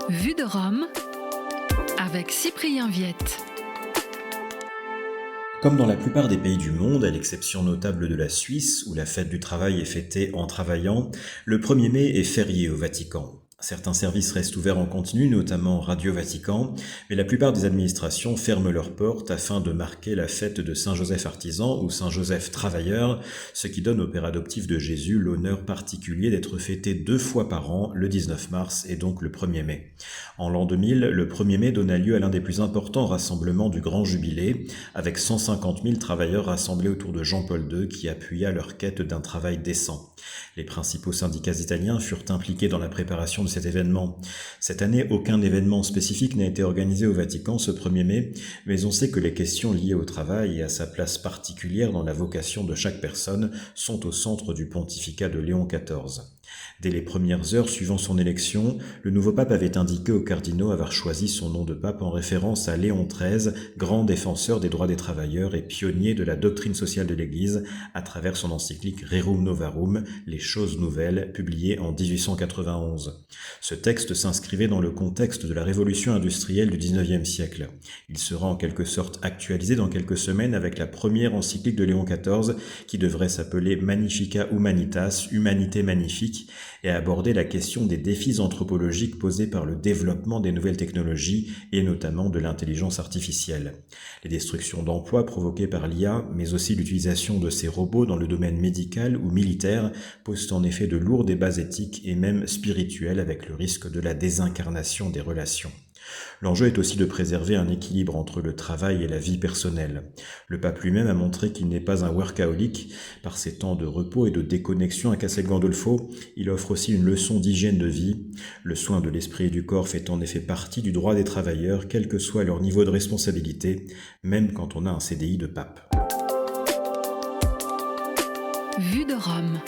Vue de Rome avec Cyprien Viette. Comme dans la plupart des pays du monde, à l'exception notable de la Suisse, où la fête du travail est fêtée en travaillant, le 1er mai est férié au Vatican. Certains services restent ouverts en continu, notamment Radio Vatican, mais la plupart des administrations ferment leurs portes afin de marquer la fête de Saint-Joseph artisan ou Saint-Joseph travailleur, ce qui donne au Père adoptif de Jésus l'honneur particulier d'être fêté 2 fois par an, le 19 mars et donc le 1er mai. En l'an 2000, le 1er mai donna lieu à l'un des plus importants rassemblements du Grand Jubilé, avec 150 000 travailleurs rassemblés autour de Jean-Paul II qui appuya leur quête d'un travail décent. Les principaux syndicats italiens furent impliqués dans la préparation de cet événement. Cette année, aucun événement spécifique n'a été organisé au Vatican ce 1er mai, mais on sait que les questions liées au travail et à sa place particulière dans la vocation de chaque personne sont au centre du pontificat de Léon XIV. Dès les premières heures suivant son élection, le nouveau pape avait indiqué aux cardinaux avoir choisi son nom de pape en référence à Léon XIII, grand défenseur des droits des travailleurs et pionnier de la doctrine sociale de l'Église, à travers son encyclique Rerum Novarum, les choses nouvelles, publiée en 1891. Ce texte s'inscrivait dans le contexte de la révolution industrielle du XIXe siècle. Il sera en quelque sorte actualisé dans quelques semaines avec la première encyclique de Léon XIV qui devrait s'appeler Magnifica Humanitas, Humanité magnifique, et aborder la question des défis anthropologiques posés par le développement des nouvelles technologies et notamment de l'intelligence artificielle. Les destructions d'emplois provoquées par l'IA, mais aussi l'utilisation de ces robots dans le domaine médical ou militaire, posent en effet de lourds débats éthiques et même spirituels avec le risque de la désincarnation des relations. L'enjeu est aussi de préserver un équilibre entre le travail et la vie personnelle. Le pape lui-même a montré qu'il n'est pas un workaholic. Par ses temps de repos et de déconnexion à Castel Gandolfo, il offre aussi une leçon d'hygiène de vie. Le soin de l'esprit et du corps fait en effet partie du droit des travailleurs, quel que soit leur niveau de responsabilité, même quand on a un CDI de pape. Vue de Rome.